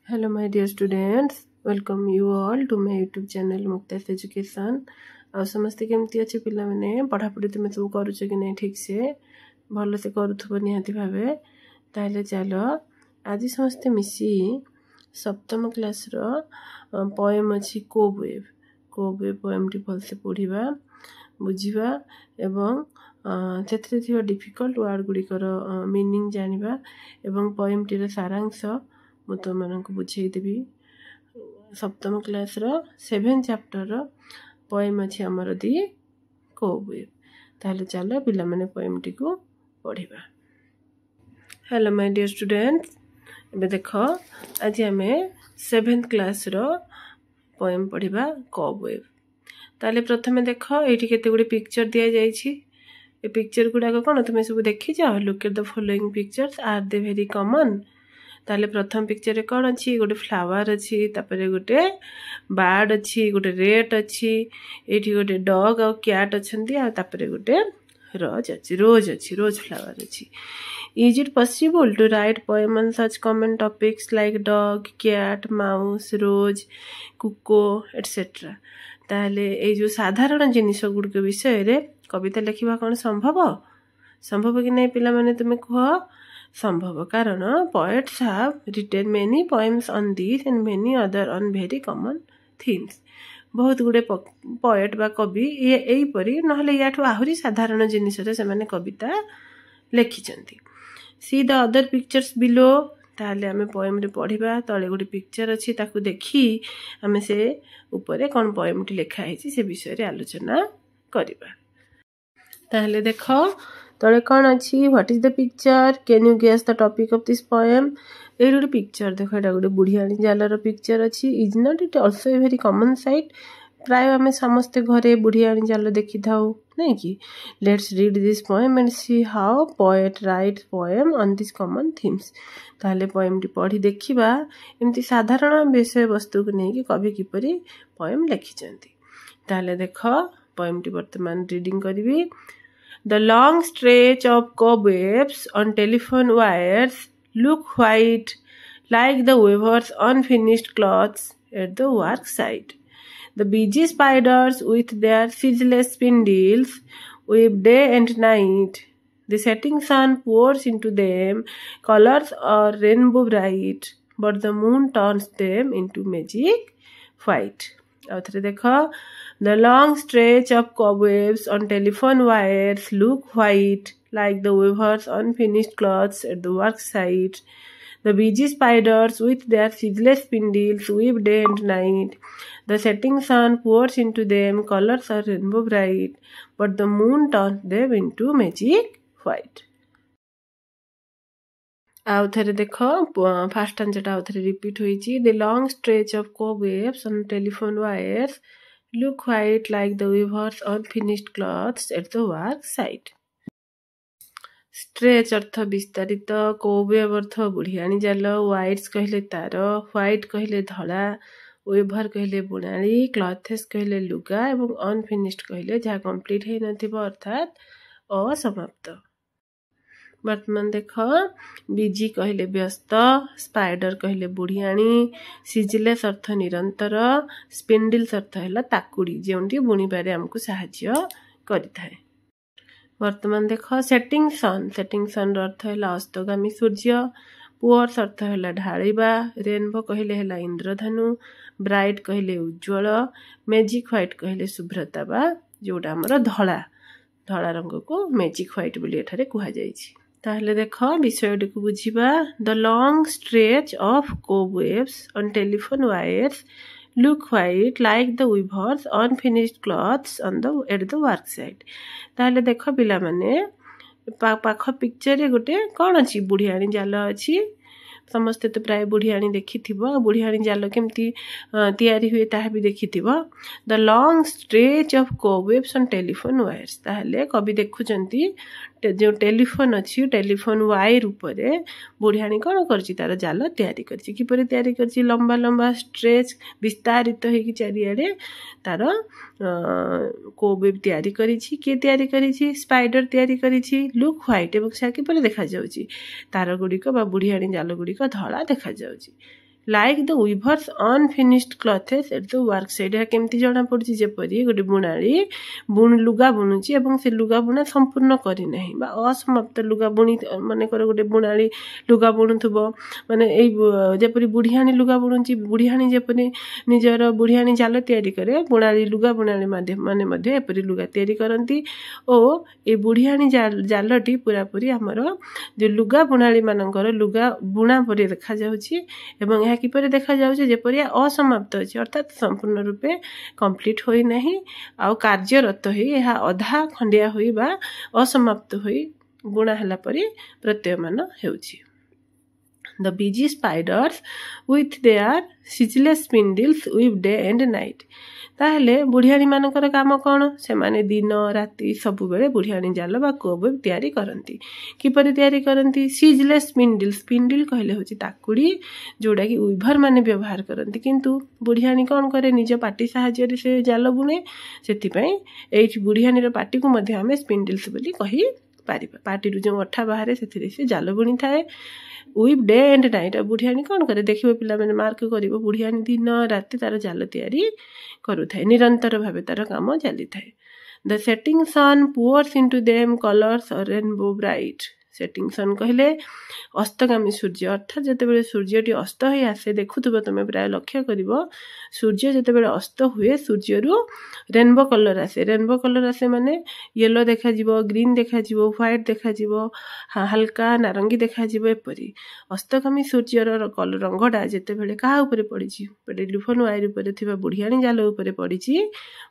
Hello my dear students, welcome you all to my YouTube channel Muktas Education। आ समस्ते केमती अच्छे पिला माने पढ़ापढ़ी तुम सब करूछ कि नहीं ठीक से भल से करूथबो निहाती भावे ताहले चलो आज समस्ते मिसी सप्तम क्लास रो पोएम अछि कोबवेव पोएम टी भल से पढ़िबा बुझिबा एवं सेथरे थिबा डिफिकल्ट वर्ड गुडी करो मीनिंग जानिबा एवं पोएम टी रो सारांश मु तुम मानक बुझेई देबी। सप्तम क्लास रो 7 चैप्टर रो पोएम अछि हमर दी कोबवेव। ताहले चलो पिला माने पोएम टी को पढ़िबा। हेलो माय डियर स्टूडेंट्स, एबे देखो आज हमें 7th क्लास रो पोएम पढ़िबा कोबवेव। ताहले प्रथमे देखो एठी केते गुडी पिक्चर दिया जाईछि। ए पिक्चर गुडा को कोन तुमे सब देखि जाओ। Look at the following pictures, are they very common. ताले प्रथम पिक्चर रे कोन अछि, गोटे फ्लावर अछि, तापरे गोटे बर्ड अछि, गोटे रेट अछि, एठी गोटे डॉग और कैट अछंती आ तापरे गोटे रोज फ्लावर अछि। Is it possible to write poem on such common topics like dog, cat, mouse, rose, cuckoo, etc. ताले ए जो साधारण जिनिस गुड के विषय रे कविता लिखिबा कोन संभव कि नहीं पिला माने तुमे कह संभव, कारण poets have written many poems on these and many other on very common themes। बहुत गुडे पोएट बा कवि ये एई परी नहले याठो आहुरी साधारण जिनिस रे से माने कविता लिखिचंती। See the other pictures below. ताले हमें पोएम रे पढ़िबा तळे गुडी पिक्चर अछि ताकू देखि हमें से ऊपरे कोन पोएम टी लिखा है से विषय रे आलोचना करिबा। ताले देखो तळे कोन अछि, what is the picture, can you guess the topic of this poem. ए गुडी पिक्चर देखो, एटा गुडी बुढ़ियाणी जालर पिक्चर अछि। Is not it also a very common sight. प्राय हमें समस्त घरे बुढ़ियाणी जाल देखि थाउ नहीं कि। Let's read this poem and see how poet rights poem on this common themes. ताले पोएम टी पढ़ी देखिबा एमती साधारण विषय वस्तु को नहीं कि कवि किपरि पोएम लिखिचंती। ताले देखो पोएम टी वर्तमान रीडिंग करबी। The long stretch of cobwebs on telephone wires look white like the weaver's unfinished clothes at the work site. The busy spiders with their ceaseless spindles weave day and night. The setting sun pours into them colors are rainbow bright, but the moon turns them into magic white। आउथरे देखो, the long stretch of cobwebs on telephone wires look white like the weaver's unfinished clothes at the work site. The busy spiders with their ceaseless spindles weave day and night. The setting sun pours into them colors are rainbow bright, but the moon turns them into magic white। आउथरे देखो fast answer आउथरे repeat होईची। The long stretch of cobwebs on telephone wires look white like the weaver's unfinished clothes at the work site। Stretch अर्थ विस्तारित, कोबवेव अर्थ बुढ़ियाणी जाल, whites कहले तार, व्हाइट कहले धला, वेभर कहले बुणाली, क्लथेस कहले लुगा एवं अनफिनिश्ड कहले जहाँ कंप्लीट है नथिबो अर्थात असमाप्त। वर्तमान देख, बिजी कहले व्यस्त, स्पाइडर कहले बुढ़ियाणी, सिजलेस अर्थ निरंतर, स्पिंडल्स अर्थ है ताकुड़ी जेउंटी बुणीबारे हमको साहाय्य करिथाए। वर्तमान देख, सेटिंग सन अर्थ है अस्तगामी सूर्य, पुअर्स अर्थ है ढालिबा, रेनबो कहले है इंद्रधनु, ब्राइट कहले उज्ज्वल, मैजिक व्हाइट कहले शुभ्रता बा जोटा हमर धला रंग को मैजिक व्हाइट बोली एठारे कुहा जाईछि। ताहले देखो विषयटी को बुझिबा। The long stretch of cobwebs on telephone wires look white like the weavers unfinished cloths on the at the work site. ताहले देखो पिला माने पाख पिक्चर रे गोटे कोन अछि, बुढ़ियाणी जाल अछि। समस्त तो प्राय बुढ़ियाणी देखिथिबो, बुढ़ियाणी जाल केमती तैयारी हुए ताहा भी देखिथिबो। The long stretch of cobwebs on telephone wires, ताहले कवि देखुचंती जो टेलीफोन अछि, टेलीफोन वायर ऊपरे बुढ़ियाणी कोन करछि, तार जाल तैयारी करछि। किपरि तैयारी करछि, लंबा लंबा स्ट्रेच विस्तारित हेकि चारिआडे तार कोबवेव तैयारी करिछि। के तैयारी करिछि, स्पाइडर तैयारी करिछि। लुक व्हाइट एवं से किपरि देखा जाउछि, तार गुड़िक बा बुढ़ियाणी जाल गुड़िक धला देखा जाउछि। Like the weavers unfinished cloths at the work site. यह केमती जना पड़ी जेपरी गोटे बुणाली लुगा बुणुची एवं से लुगा बुणा संपूर्ण करना बा असमाप्त लुगा बुणी मनकर गोटे बुणाली लुगा बुणुथुबो माने जेपरी बुढ़ियाणी लुगा बुणुची बुढ़ियाणी जेपरी निजर बुढ़ियाणी जाल तैयारी करे बुणाली लुगा बुणाली माने मध्ये एपरी लुगा तैयारी करती और ये बुढ़ियाणी जालटी पूरा पूरी आमर जो लुगा बुणाली मानकर लुगा बुणा परी देखा जाउची एवं यह किपरि देखा जाउची जेपरी असमाप्त अछि अर्थात संपूर्ण रूपे कंप्लीट होई नहीं आ कार्यरत होई यह अधा खंडिया होई बा असमाप्त होई बुणा हला परी प्रत्ययमान हेउची। The busy spiders with their ceaseless spindles weave day and night। ताहले बुढ़ियाणी मानकर काम कौन से माने दिन राति सब बेले बुढ़ियाणी जाल बा कोब तैयारी करती किपरि तैयारी करती सीजलेस स्पिंडल स्पिंडल कहले होची ताकुड़ी जोड़ा कि वीवर माने व्यवहार करती किंतु बुढ़ियाणी कौन करे निज पाटी साहाय्य से जाल बुणे सेथिपई एठी बुढ़ियाणी रो पाटी को मध्ये हमें स्पिंडल्स बोली कहि पारिबा पाटी रु जो अठा बाहर से जाल बुणी थाए वीव डे एंड नाइट। बुढ़ियाणी कौन करे देखिए पिला मैंने मार्क करिवो बुढ़ियाणी दिन राति तार जाल तैयारी करुथाए निरंतर भावे तार काम चली थाए। The setting sun pours into them colours are rainbow bright. Setting sun कहले अस्तगामी सूर्य अर्थात जितेबाला सूर्यटी अस्त हो आसे देखुव तुम प्राय लक्ष्य कर सूर्य जितेबाला अस्त हुए सूर्य रु रेनबो कलर आसे माने येलो देखा ग्रीन देखा व्हाइट देखा हल्का नारंगी देखा एपरी अस्तगामी सूर्यर रंगटा जितेबाला क्या पड़ी टेलीफोन वायर उपर थिबा बुढ़ियाणी जाल उपर पड़ी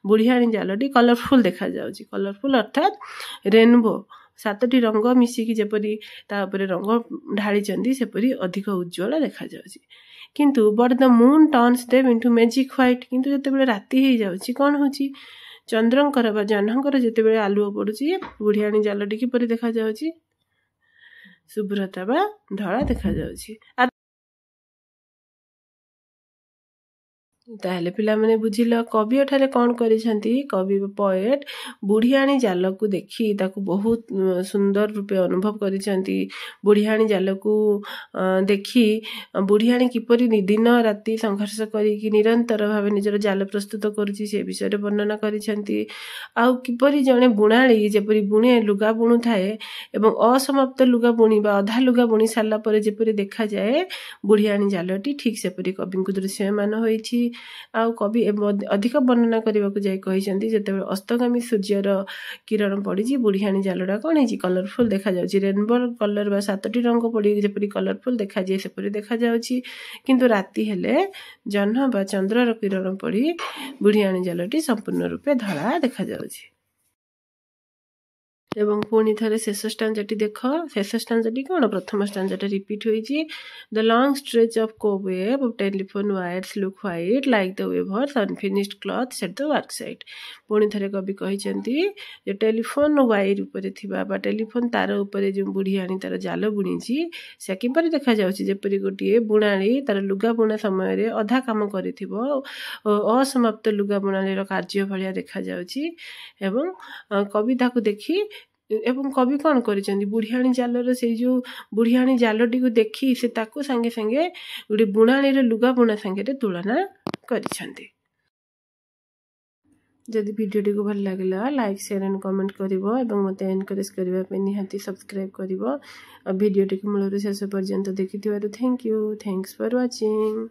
बुढ़ियाणी जालटी कलरफुल देखा जाउची कलरफुल अर्थात रेनबो 7टी रंग मिसिकी जेपरी तापर रंग ढाली सेपरी अधिक उज्ज्वल देखा जाउची किंतु but the moon turns them into magic white किंतु जेतेबेले राति हो जाउची कोन होची चंद्रंकर बा जह्नकर जेतेबेले आलुओ पड़ुची बुढ़ियाणी जालटी किपरि देखा जाउची शुभ्रता बा धड़ा देखा जाउची। ताहले पिला माने बुझिल कवि एठारे कौन करिसेंती कवि पोएट बुढ़ियाणी जाल को देखी ताकू बहुत सुंदर रूपे अनुभव करिसेंती बुढ़ियाणी जाल को देखी बुढ़ियाणी किपरि दिन राति संघर्ष करी निरंतर भावे निजर जाल प्रस्तुत करुची से विषय वर्णना करिसेंती आउ किपरि जणे बुणाली जेपरि बुणे लुगा बुणु थाए एवं असमाप्त लुगा बुणी बा अधा लुगा बुणी सारला परे जेपरि देखा जाए बुढ़ियाणी जालटी ठीक सेपरि कविंकु दृश्यमान होईछि। आउ कवि अधिक वर्णना करने जाए कहते जितेबाला अस्तगामी सूर्यर किरण पड़ी बुढ़ियाणी जालटा कौन है कलरफुल देखा जाउची रेनबो कलर बा 7टी रंग पड़ी जेपरी कलरफुल देखा जाए सेपरी देखा जाउची किंतु राति हेले जह्न बा चंद्रर किरण पड़ी बुढ़ियाणी जालटी संपूर्ण रूपे धड़ा देखा जाउची। एवं पुणी थे शेष स्टांजाटी देख शेष स्टांजाटी कौन प्रथम स्टांजाटा रिपीट होइछि the long stretch of cobweb of telephone wires look white like the weavers unfinished cloths at the work site. पुणी थे कवि कहिसेंती जे टेलीफोन वायर उपरे थिबा बा टेलीफोन तार उपरे जो बुढ़ियाणी तार जाल बुणीछि से किपरि देखा जाउछि जेपरि गोटिए बुणाली तार लुगा बुणा समय रे अधा काम करिथिबो असमाप्त लुगा बुणालीर कार्य भलिया देखा जाउछि एवं कविता को देखी एवं कवि कौन करिसेंती बुढ़ियाणी जालर से जो बुढ़ियाणी जालटी को देखी से ताको संगे संगे गोटे बुणालीर लुगा बुणा संगे तुलना करिसेंती। जदि वीडियोटी को भल लागला लाइक शेयर एंड कमेंट करिवो एवं मते एनकरेज करबा पे निहाती सब्सक्राइब करिवो आ वीडियोटी को मूलରୁ शेष पर्यंत देखिथिबारु thank you thanks for watching.